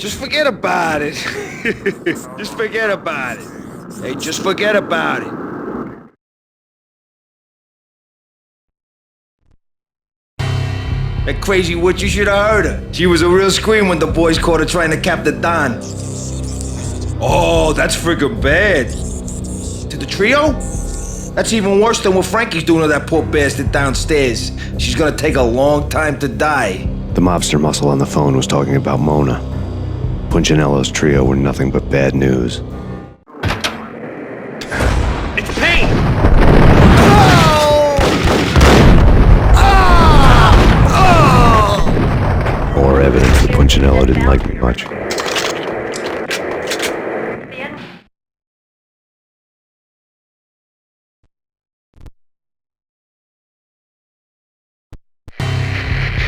Just forget about it. Just forget about it. Hey, just forget about it. That crazy witch, you should have heard her. She was a real scream when the boys caught her trying to cap the Don. Oh, that's friggin' bad. To the trio? That's even worse than what Frankie's doing to that poor bastard downstairs. She's gonna take a long time to die. The mobster muscle on the phone was talking about Mona. Punchinello's trio were nothing but bad news. It's Payne! More evidence that Punchinello didn't like me much.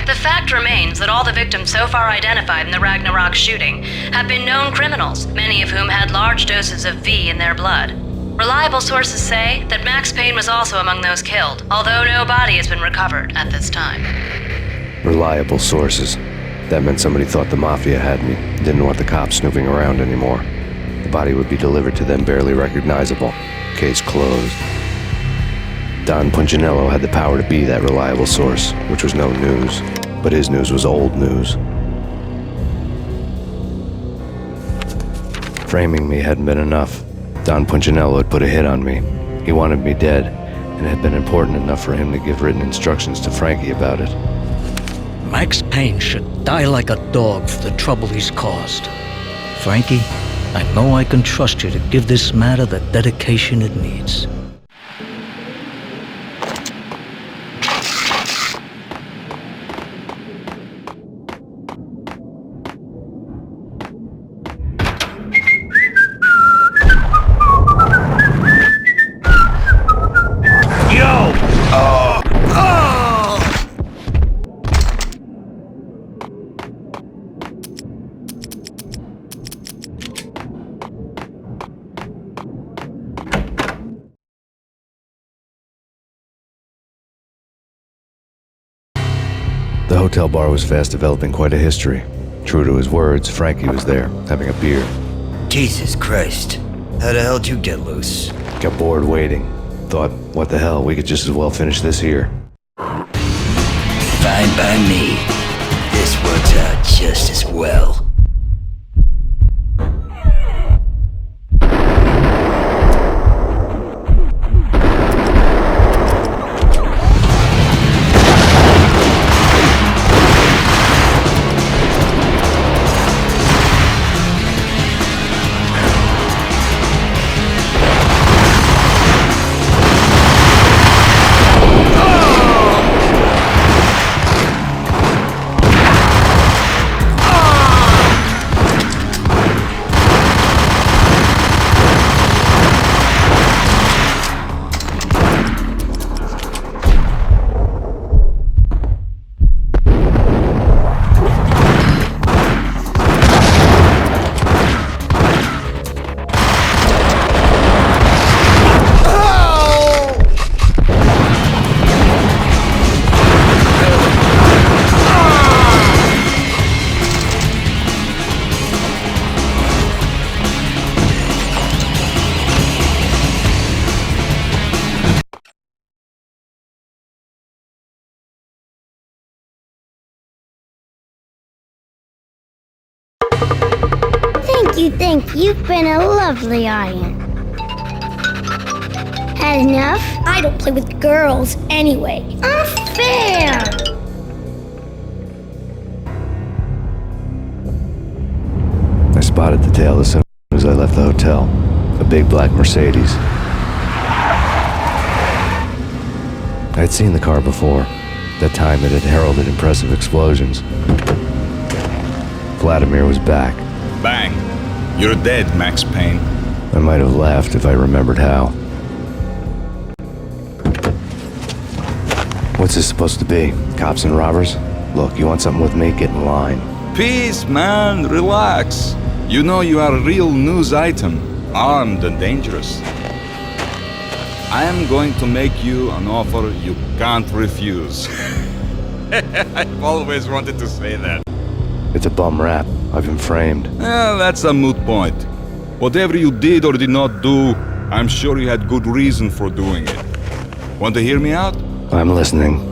The fact remains that all the victims so far identified in the Ragnarok shooting have been known criminals, many of whom had large doses of V in their blood. Reliable sources say that Max Payne was also among those killed, although no body has been recovered at this time. Reliable sources. That meant somebody thought the Mafia had me, didn't want the cops snooping around anymore. The body would be delivered to them barely recognizable. Case closed. Don Punchinello had the power to be that reliable source, which was no news. But his news was old news. Framing me hadn't been enough. Don Punchinello had put a hit on me. He wanted me dead, and it had been important enough for him to give written instructions to Frankie about it. Max Payne should die like a dog for the trouble he's caused. Frankie, I know I can trust you to give this matter the dedication it needs. The hotel bar was fast developing quite a history. True to his words, Frankie was there, having a beer. Jesus Christ. How the hell did you get loose? Got bored waiting. Thought, what the hell, we could just as well finish this here. Fine by me. This works out just as well. Thank you. You've been a lovely iron. Had enough? I don't play with girls anyway. Unfair! I spotted the tail as soon as I left the hotel. A big black Mercedes. I had seen the car before. That time it had heralded impressive explosions. Vladimir was back. Bang. You're dead, Max Payne. I might have laughed if I remembered how. What's this supposed to be? Cops and robbers? Look, you want something with me? Get in line. Peace, man. Relax. You know you are a real news item. Armed and dangerous. I am going to make you an offer you can't refuse. I've always wanted to say that. It's a bum rap. I've been framed. That's a moot point. Whatever you did or did not do, I'm sure you had good reason for doing it. Want to hear me out? I'm listening.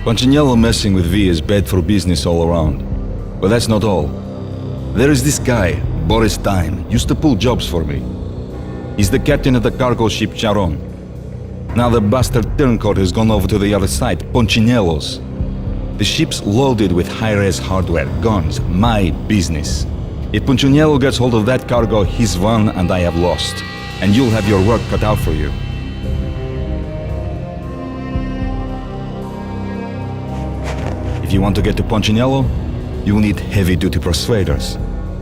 Punchinello messing with V is bad for business all around. But that's not all. There is this guy, Boris Time, used to pull jobs for me. He's the captain of the cargo ship Charon. Now the bastard turncoat has gone over to the other side, Punchinello's. The ship's loaded with high-res hardware, guns, my business. If Punchinello gets hold of that cargo, he's won and I have lost. And you'll have your work cut out for you. If you want to get to Punchinello, you'll need heavy-duty persuaders.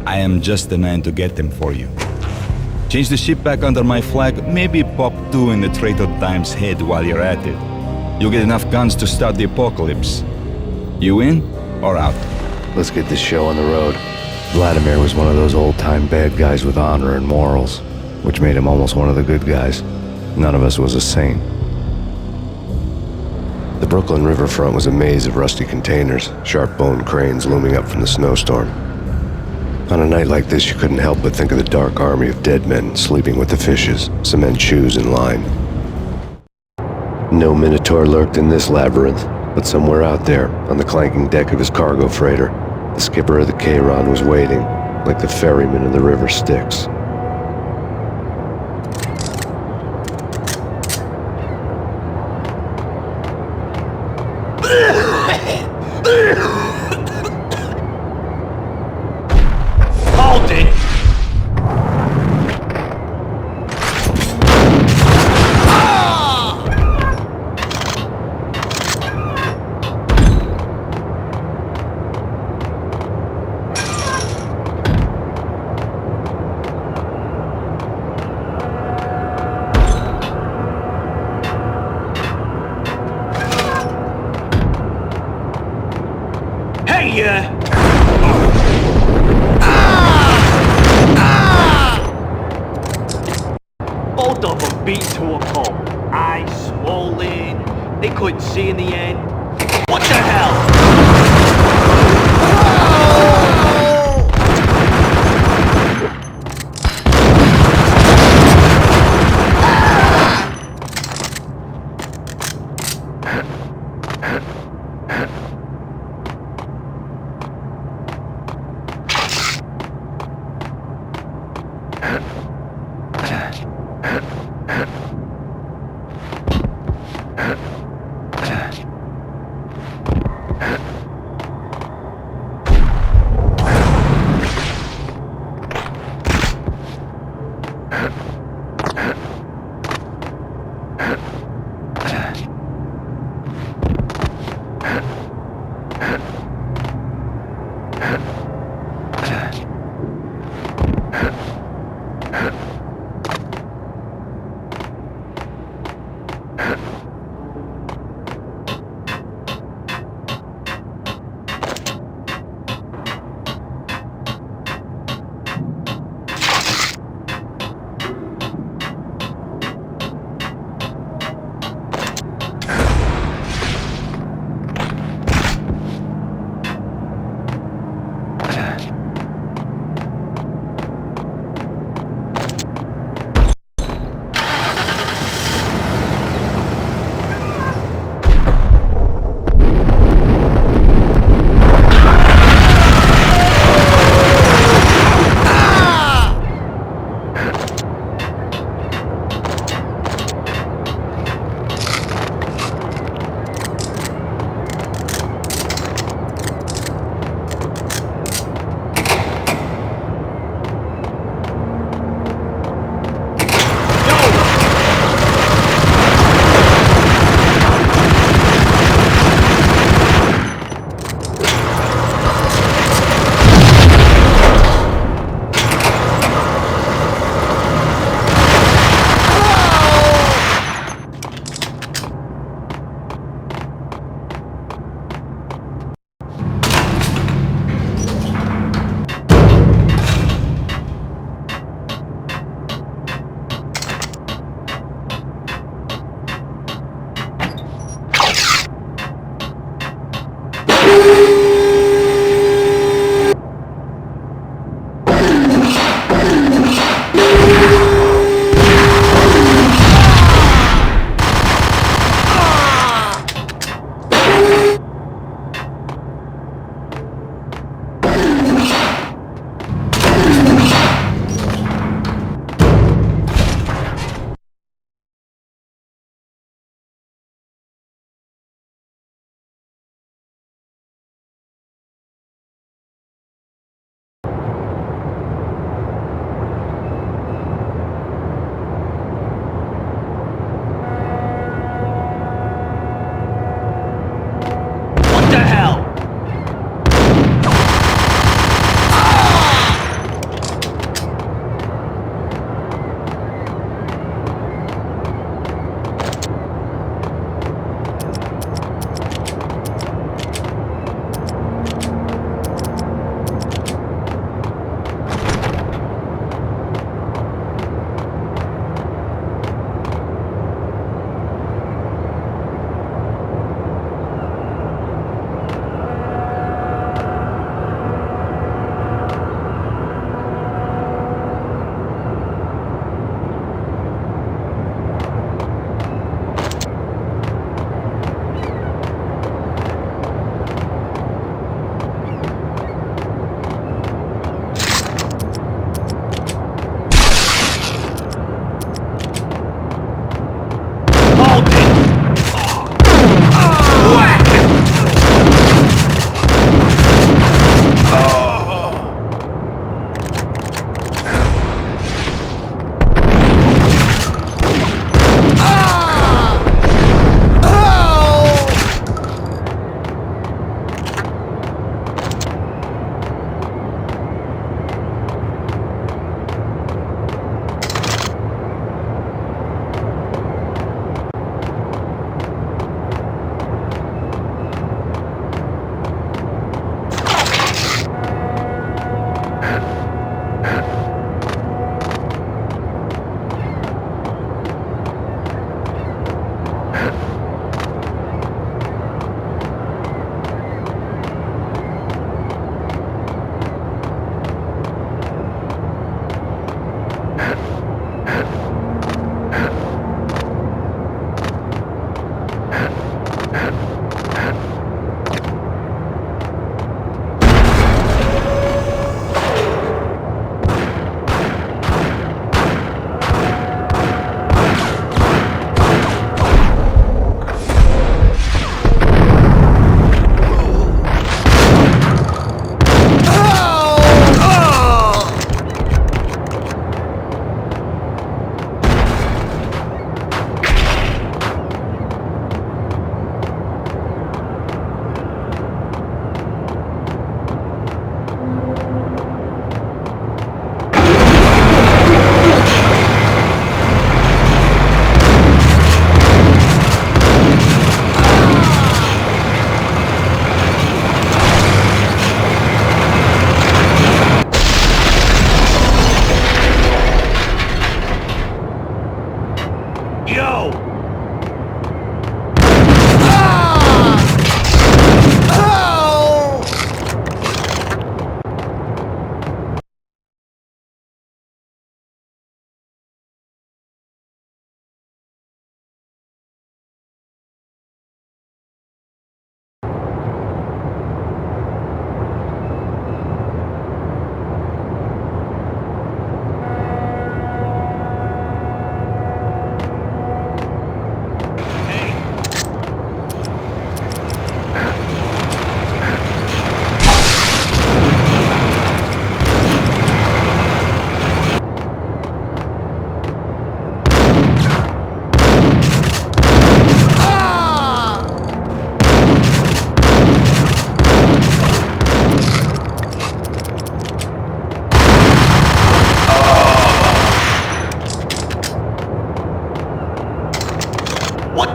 I am just the man to get them for you. Change the ship back under my flag, maybe pop 2 in the Traitor Time's head while you're at it. You'll get enough guns to start the apocalypse. You in or out? Let's get this show on the road. Vladimir was one of those old-time bad guys with honor and morals, which made him almost one of the good guys. None of us was a saint. The Brooklyn riverfront was a maze of rusty containers, sharp-boned cranes looming up from the snowstorm. On a night like this, you couldn't help but think of the dark army of dead men sleeping with the fishes, cement shoes in line. No Minotaur lurked in this labyrinth, but somewhere out there, on the clanking deck of his cargo freighter, the skipper of the Chiron was waiting, like the ferryman in the river Styx. Hold it! Both of them beat to a pulp. Eyes swollen. They couldn't see in the end. What the hell?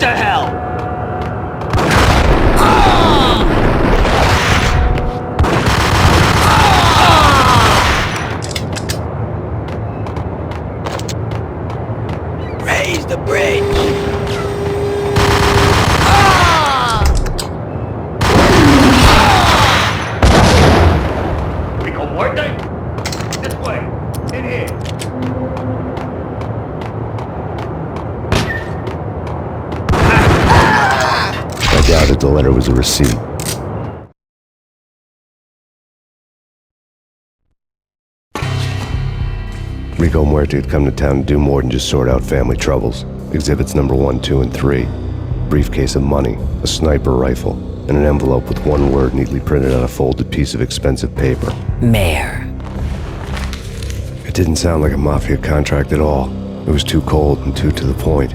the hell? Raise the bridge! We go muerte? This way. In here. I doubted the letter was a receipt. Rico Muerte had come to town to do more than just sort out family troubles. Exhibits number 1, 2, and 3. Briefcase of money, a sniper rifle, and an envelope with one word neatly printed on a folded piece of expensive paper. Mayor. It didn't sound like a mafia contract at all. It was too cold and too to the point.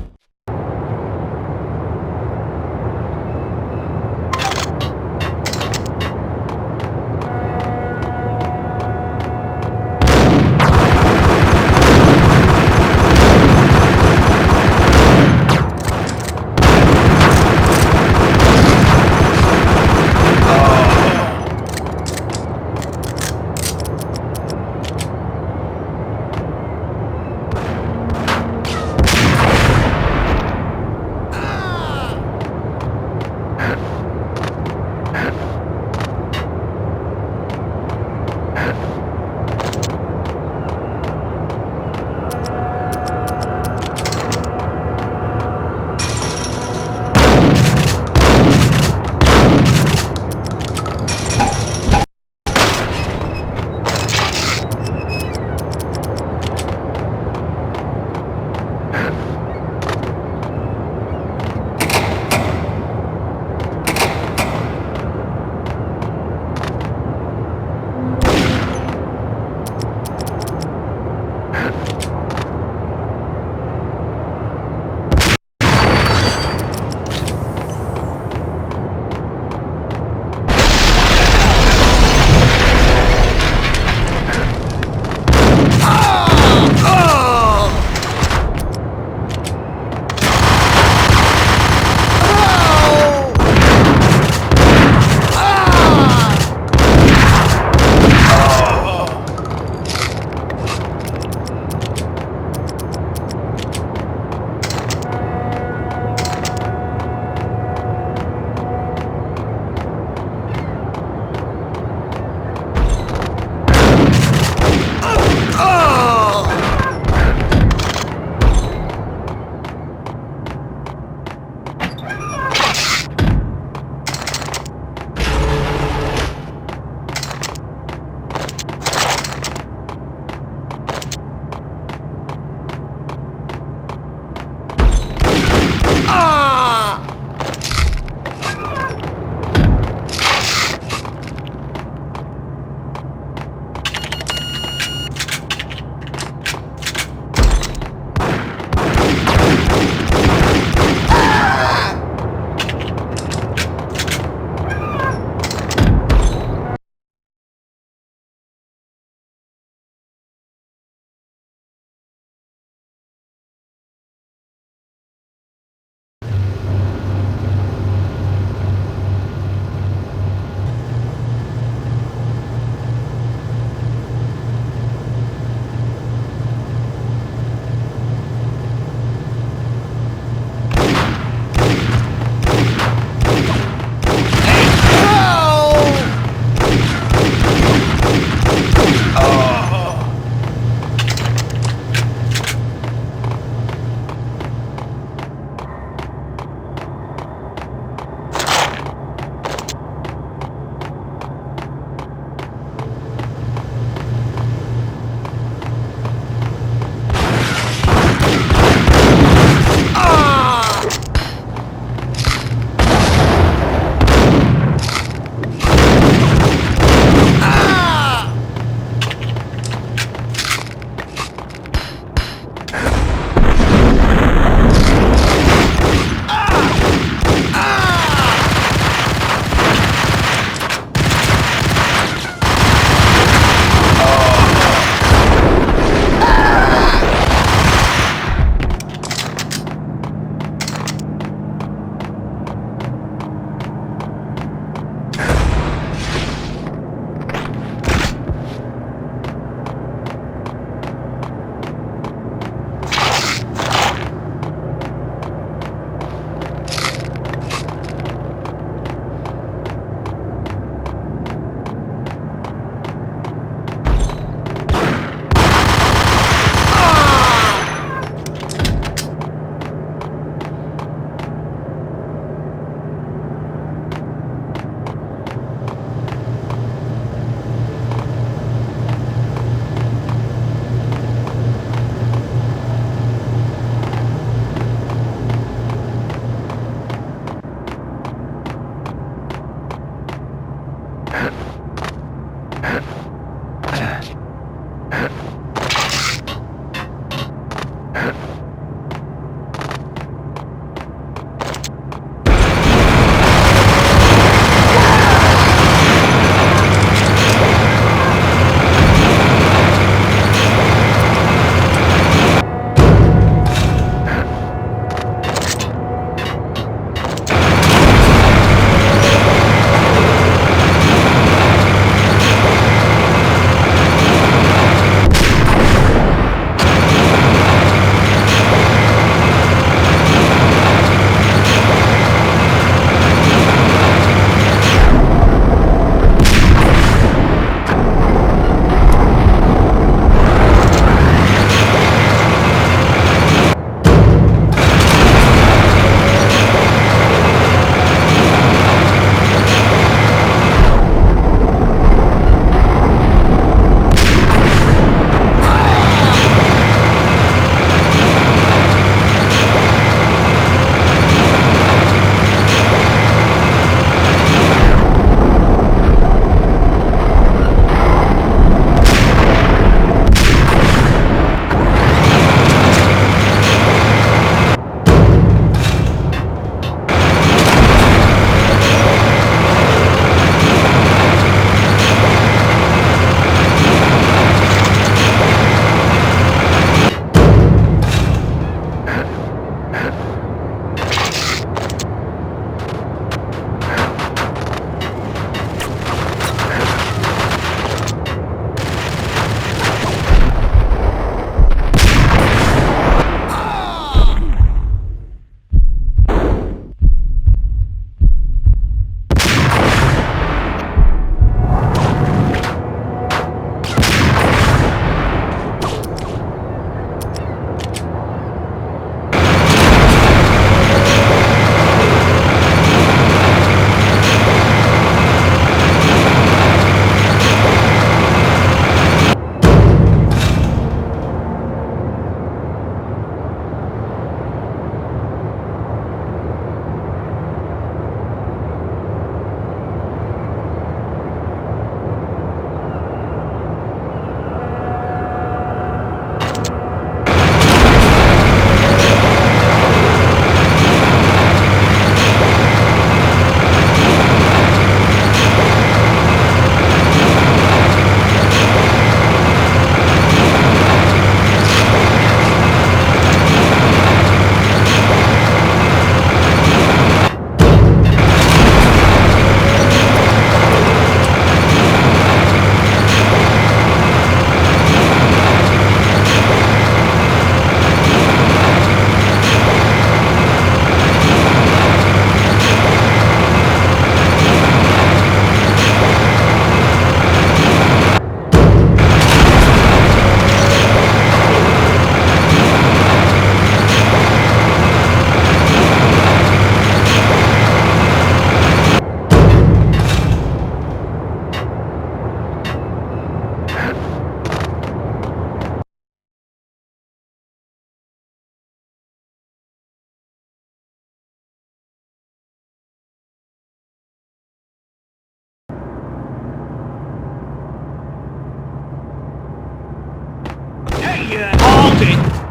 it!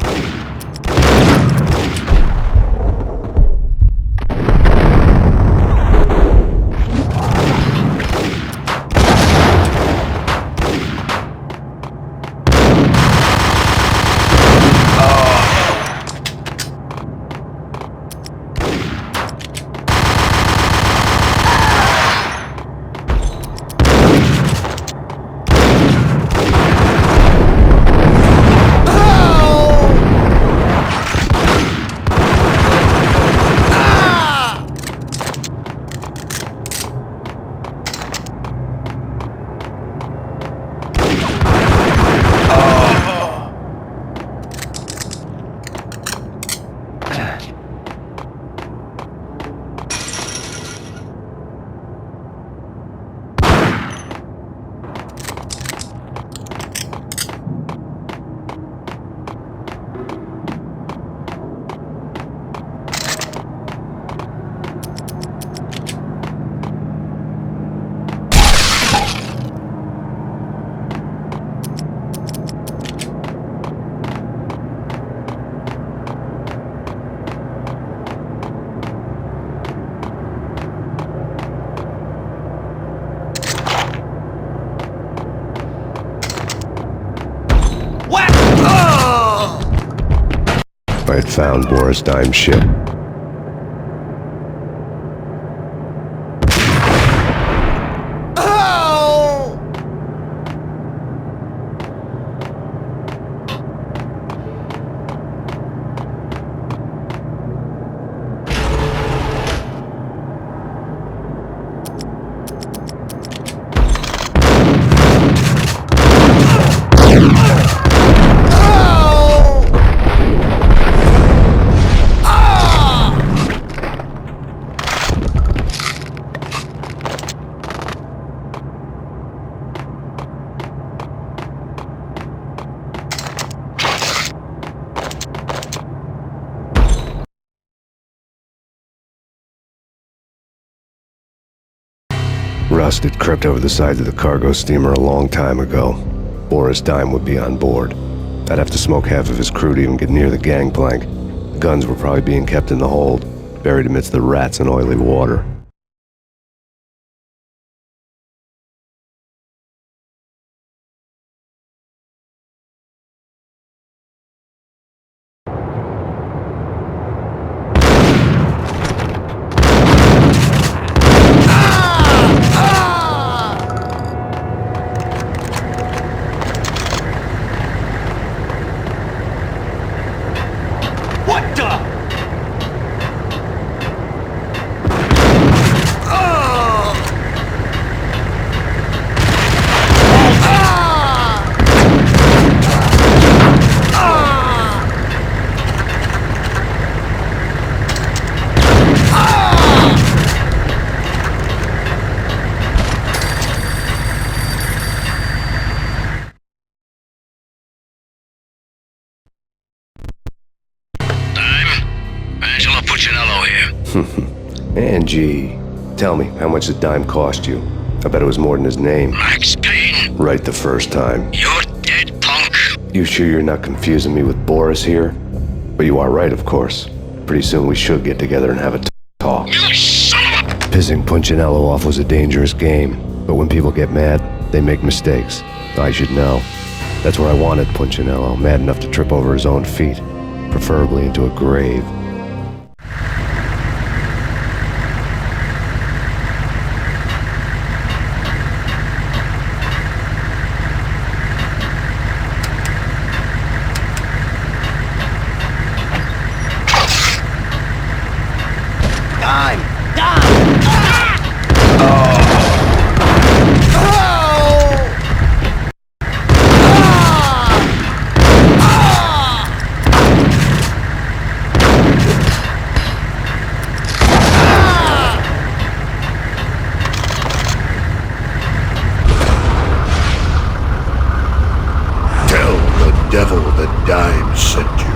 I had found Boris Dime's ship. Rust had crept over the sides of the cargo steamer a long time ago. Boris Dime would be on board. I'd have to smoke half of his crew to even get near the gangplank. The guns were probably being kept in the hold, buried amidst the rats and oily water. What the? Angie, tell me, how much did Dime cost you? I bet it was more than his name. Max Payne, Right the first time. you're dead, punk. You sure you're not confusing me with Boris here? But you are right, of course. Pretty soon we should get together and have a talk. You son of a... Pissing Punchinello off was a dangerous game, but when people get mad, they make mistakes. I should know. That's where I wanted Punchinello, mad enough to trip over his own feet, preferably into a grave. devil that Dime sent you.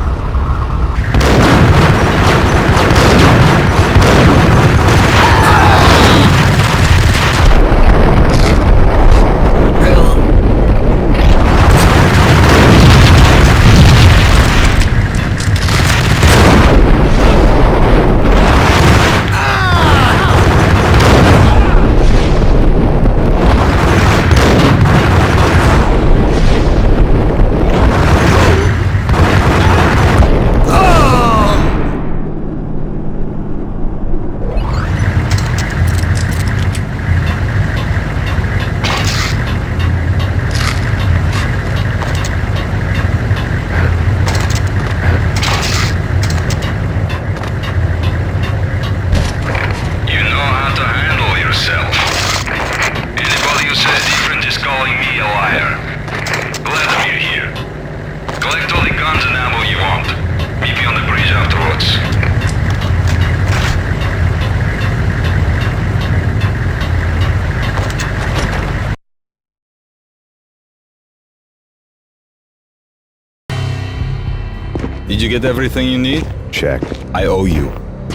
Did you get everything you need? Check. I owe you.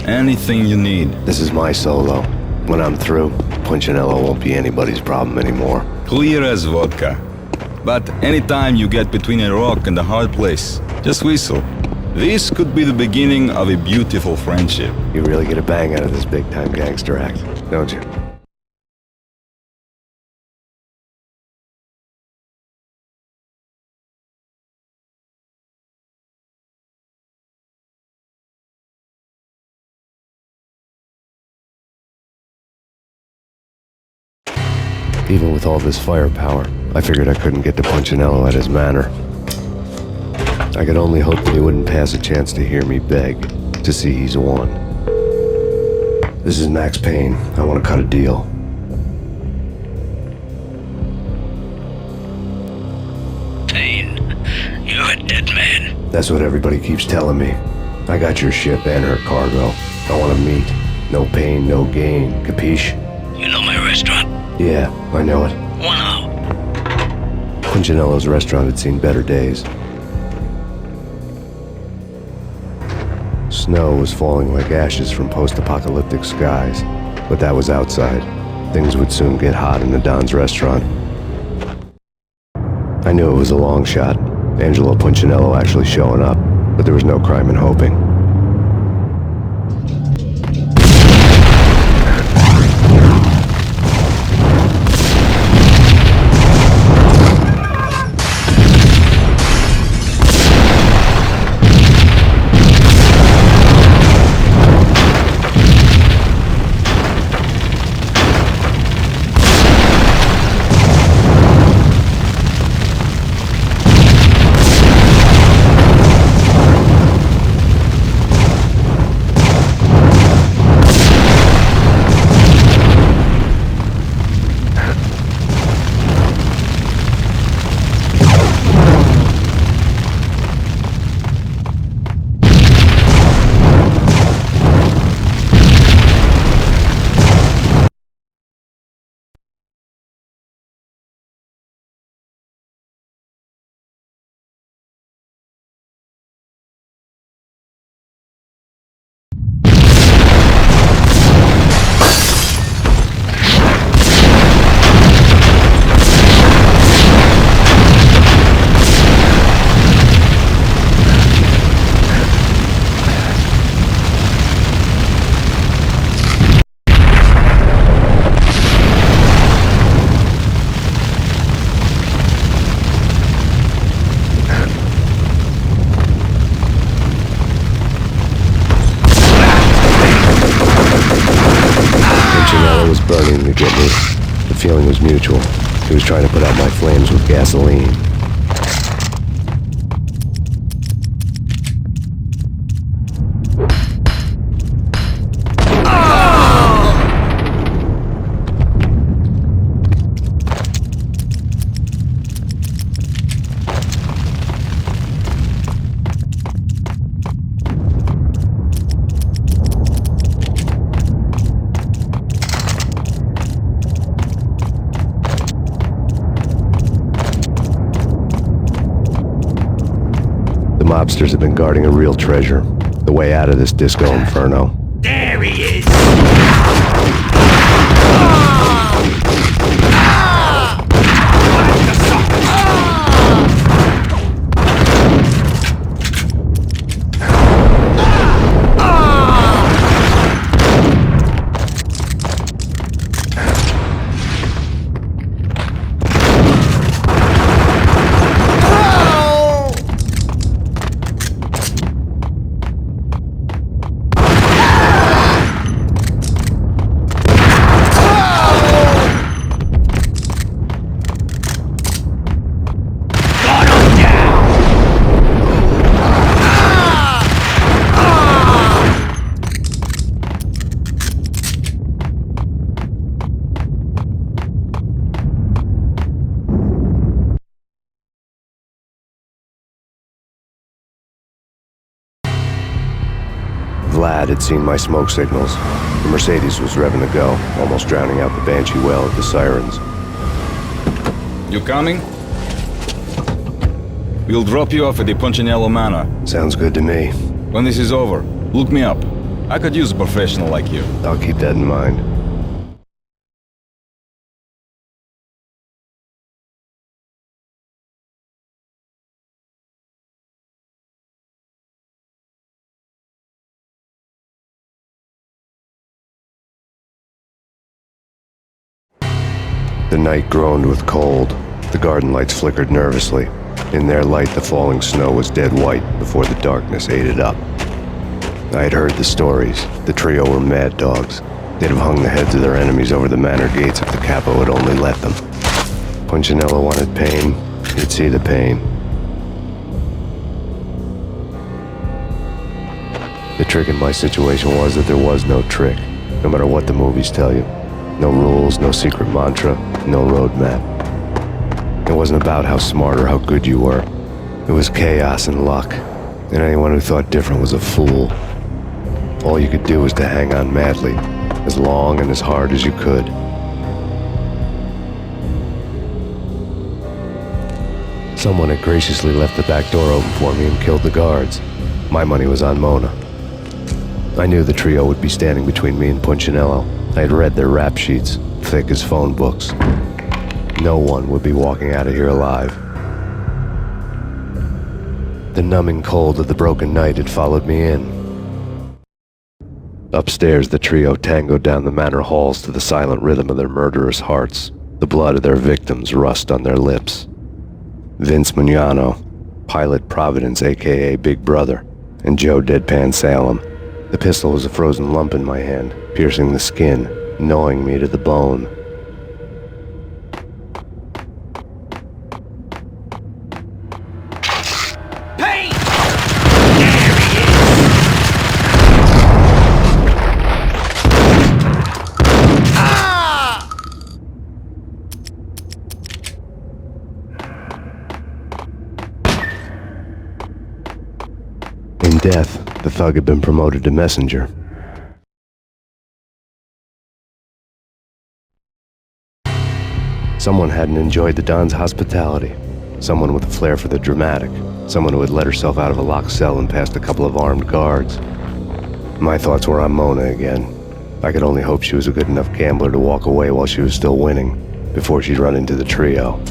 Anything you need. This is my solo. When I'm through, Punchinello won't be anybody's problem anymore. Clear as vodka. But anytime you get between a rock and a hard place, just whistle. This could be the beginning of a beautiful friendship. You really get a bang out of this big-time gangster act, don't you? Even with all this firepower, I figured I couldn't get to Punchinello at his manor. I could only hope that he wouldn't pass a chance to hear me beg to see he's won. This is Max Payne. I want to cut a deal. Payne, you're a dead man. That's what everybody keeps telling me. I got your ship and her cargo. I want to meet. No pain, no gain. Capiche? You know my restaurant? Yeah, I know it. 1 hour. Punchinello's restaurant had seen better days. Snow was falling like ashes from post-apocalyptic skies, but that was outside. Things would soon get hot in the Don's restaurant. I knew it was a long shot, Angelo Punchinello actually showing up, but there was no crime in hoping. Burning to get me. The feeling was mutual. He was trying to put out my flames with gasoline. Mobsters have been guarding a real treasure. The way out of this disco inferno. There he is! Vlad had seen my smoke signals. The Mercedes was revving to go, almost drowning out the Banshee well at the sirens. You coming? We'll drop you off at the Punchinello Manor. Sounds good to me. When this is over, look me up. I could use a professional like you. I'll keep that in mind. The night groaned with cold. The garden lights flickered nervously. In their light, the falling snow was dead white before the darkness ate it up. I had heard the stories. The trio were mad dogs. They'd have hung the heads of their enemies over the manor gates if the capo had only let them. Punchinello wanted Payne. He'd see the pain. The trick in my situation was that there was no trick, no matter what the movies tell you. No rules, no secret mantra, no roadmap. It wasn't about how smart or how good you were. It was chaos and luck, and anyone who thought different was a fool. All you could do was to hang on madly, as long and as hard as you could. Someone had graciously left the back door open for me and killed the guards. My money was on Mona. I knew the trio would be standing between me and Punchinello. I had read their rap sheets, thick as phone books. No one would be walking out of here alive. The numbing cold of the broken night had followed me in. Upstairs, the trio tangoed down the manor halls to the silent rhythm of their murderous hearts, the blood of their victims rust on their lips. Vince Mugnano, Pilot Providence, a.k.a. Big Brother, and Joe Deadpan Salem. The pistol was a frozen lump in my hand, piercing the skin, gnawing me to the bone. Payne! In death, the thug had been promoted to messenger. Someone hadn't enjoyed the Don's hospitality. Someone with a flair for the dramatic. Someone who had let herself out of a locked cell and past a couple of armed guards. My thoughts were on Mona again. I could only hope she was a good enough gambler to walk away while she was still winning, before she'd run into the trio.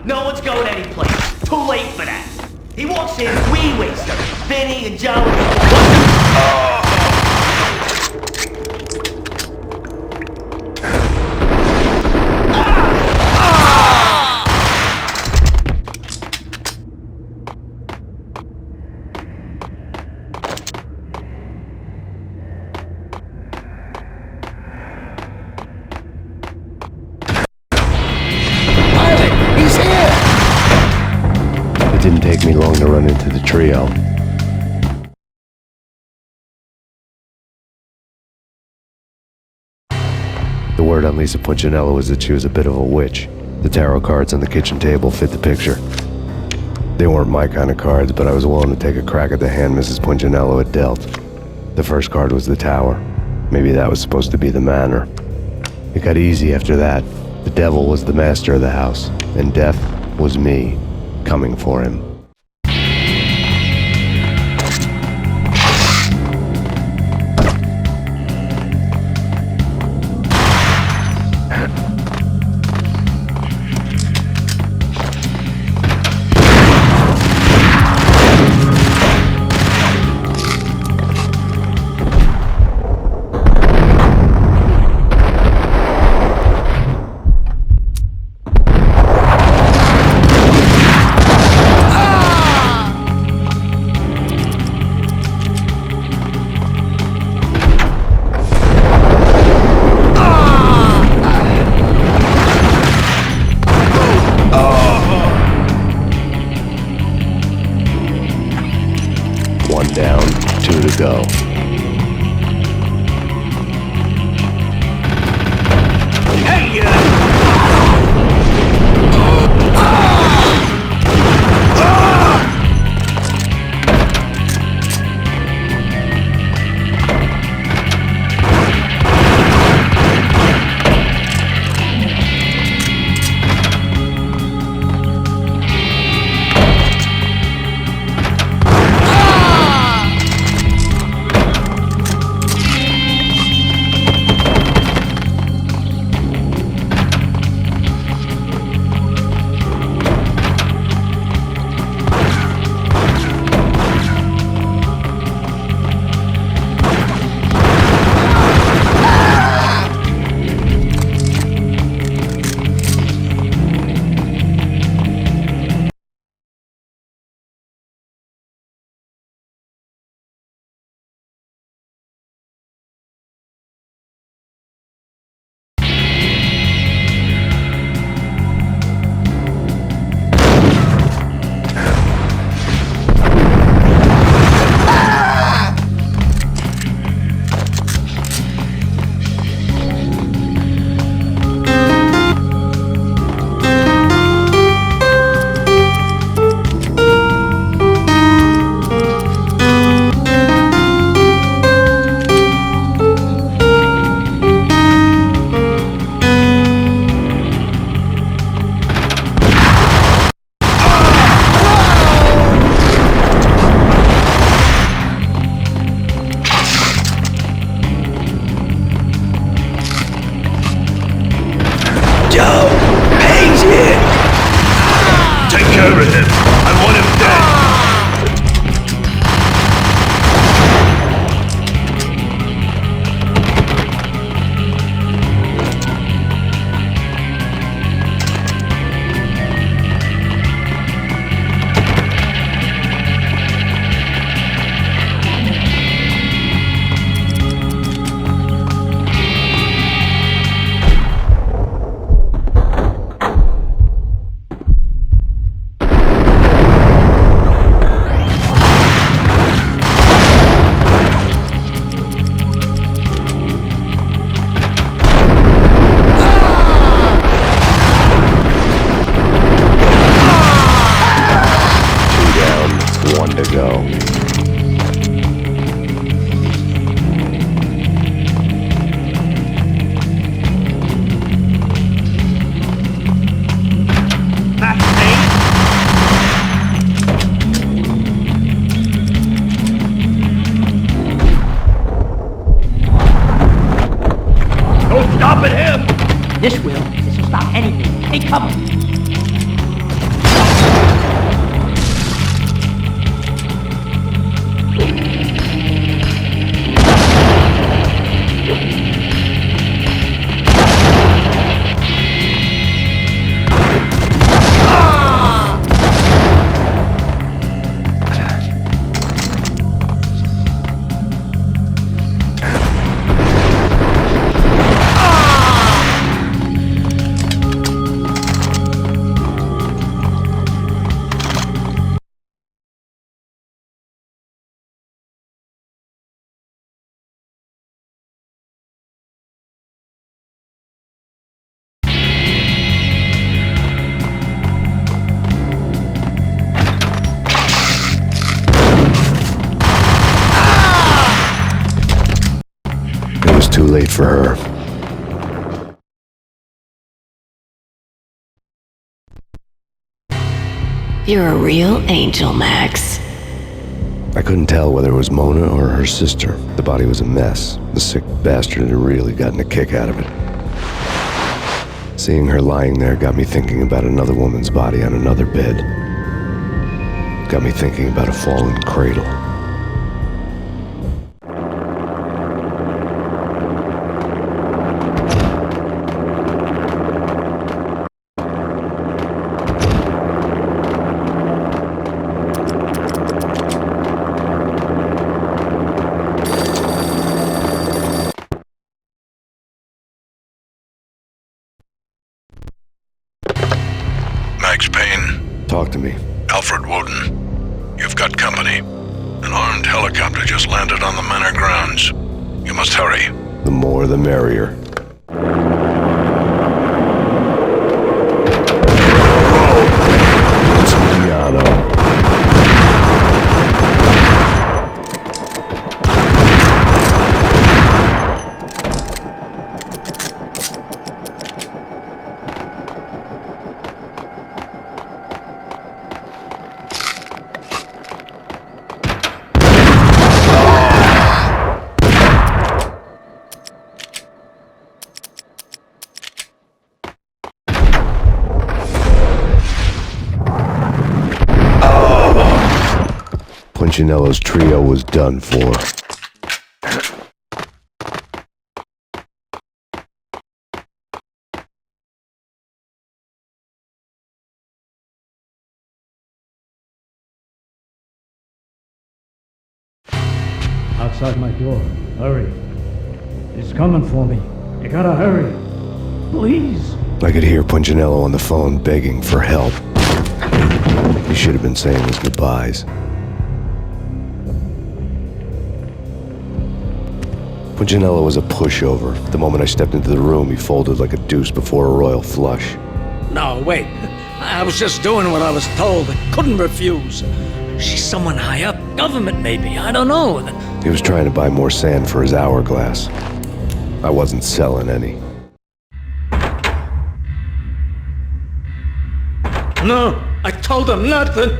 No one's going anyplace. Too late for that. He walks in, we waste him. Vinny and Joe. It didn't take me long to run into the trio. The word on Lisa Punchinello was that she was a bit of a witch. The tarot cards on the kitchen table fit the picture. They weren't my kind of cards, but I was willing to take a crack at the hand Mrs. Punchinello had dealt. The first card was the tower. Maybe that was supposed to be the manor. It got easy after that. The devil was the master of the house, and death was me, coming for him. One down, two to go. Hey, Take care of him. I want him dead. One to go. That's Payne. No stopping him. This will stop anything. Take cover. It was too late for her. You're a real angel, Max. I couldn't tell whether it was Mona or her sister. The body was a mess. The sick bastard had really gotten a kick out of it. Seeing her lying there got me thinking about another woman's body on another bed. Got me thinking about a fallen cradle. Max Payne. Talk to me. Alfred Woden. You've got company. An armed helicopter just landed on the manor grounds. You must hurry. The more the merrier. It's piano. Punchinello's trio was done for. Outside my door. Hurry. He's coming for me. You gotta hurry. Please. I could hear Punchinello on the phone begging for help. He should have been saying his goodbyes. Punchinello was a pushover. The moment I stepped into the room, he folded like a deuce before a royal flush. No, wait. I was just doing what I was told. I couldn't refuse. She's someone high up. Government, maybe. I don't know. He was trying to buy more sand for his hourglass. I wasn't selling any. No, I told him nothing.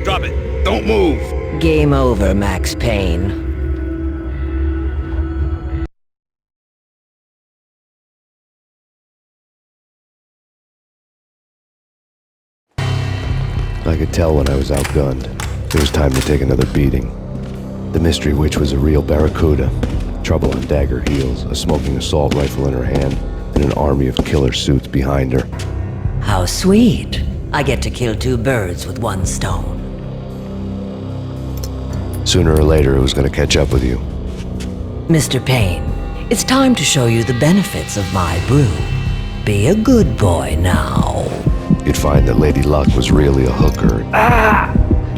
Drop it. Don't move. Game over, Max Payne. I could tell when I was outgunned. It was time to take another beating. The mystery witch was a real barracuda. Trouble on dagger heels, a smoking assault rifle in her hand, and an army of killer suits behind her. How sweet. I get to kill two birds with one stone. Sooner or later, it was going to catch up with you. Mr. Payne, it's time to show you the benefits of my brew. Be a good boy now. You'd find that Lady Luck was really a hooker.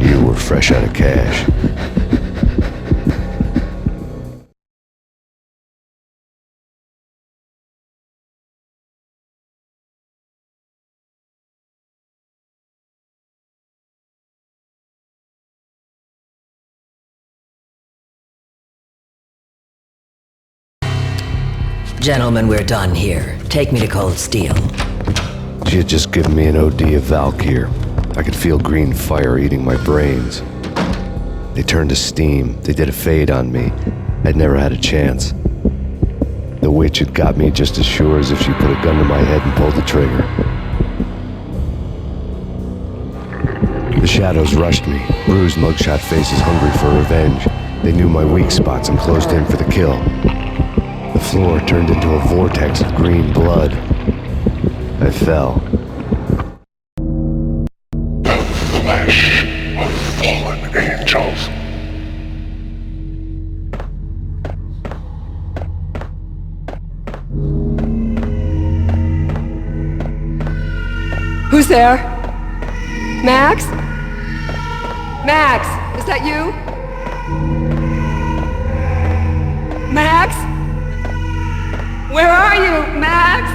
You were fresh out of cash. Gentlemen, we're done here. Take me to Cold Steel. She had just given me an OD of Valkyr. I could feel green fire eating my brains. They turned to steam. They did a fade on me. I'd never had a chance. The witch had got me just as sure as if she put a gun to my head and pulled the trigger. The shadows rushed me, bruised mugshot faces hungry for revenge. They knew my weak spots and closed in for the kill. The floor turned into a vortex of green blood. I fell. Flesh of fallen angels. Who's there? Max? Max, is that you? Max? Where are you, Max?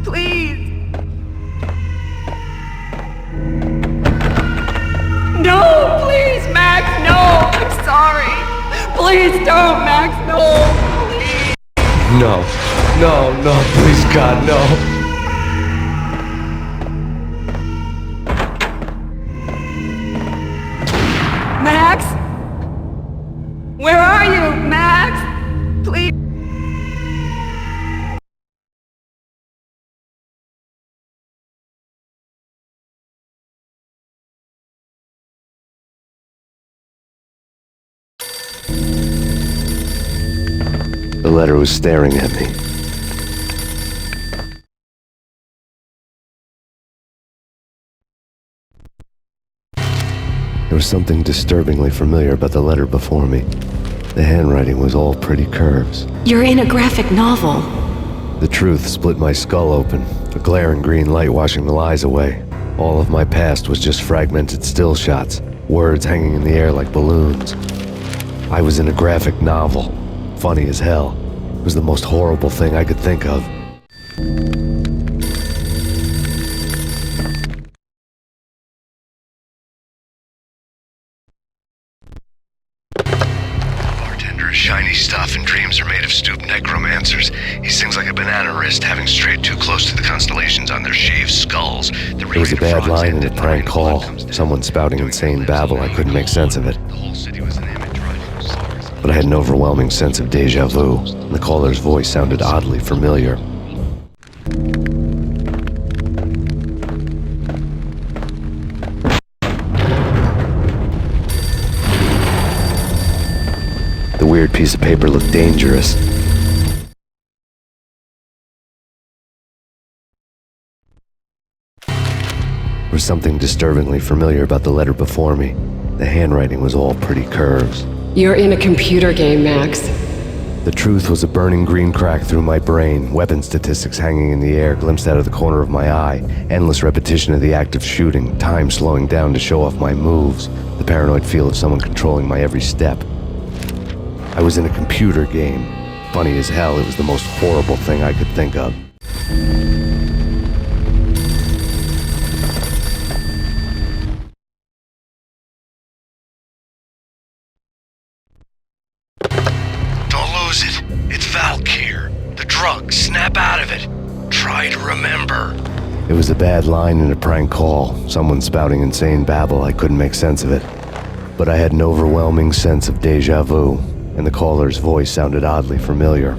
Please. No, please, Max, no. I'm sorry. Please don't, Max, no. Please. No, please God, no. Max? Where are you, Max? Please. The letter was staring at me. There was something disturbingly familiar about the letter before me. The handwriting was all pretty curves. You're in a graphic novel. The truth split my skull open, a glaring green light washing the lies away. All of my past was just fragmented still shots, words hanging in the air like balloons. I was in a graphic novel. Funny as hell. It was the most horrible thing I could think of. Shiny stuff and dreams are made of stooped necromancers. He sings like a banana wrist, having strayed too close to the constellations on their shaved skulls. There was a bad line in a prank call. Someone spouting insane babble. I couldn't make sense of it. But I had an overwhelming sense of deja vu, and the caller's voice sounded oddly familiar. The weird piece of paper looked dangerous. There was something disturbingly familiar about the letter before me. The handwriting was all pretty curves. You're in a computer game, Max. The truth was a burning green crack through my brain, weapon statistics hanging in the air, glimpsed out of the corner of my eye, endless repetition of the act of shooting, time slowing down to show off my moves, the paranoid feel of someone controlling my every step. I was in a computer game. Funny as hell, it was the most horrible thing I could think of. Don't lose it. It's Valkyr. The drug. Snap out of it. Try to remember. It was a bad line in a prank call. Someone spouting insane babble. I couldn't make sense of it. But I had an overwhelming sense of deja vu, and the caller's voice sounded oddly familiar.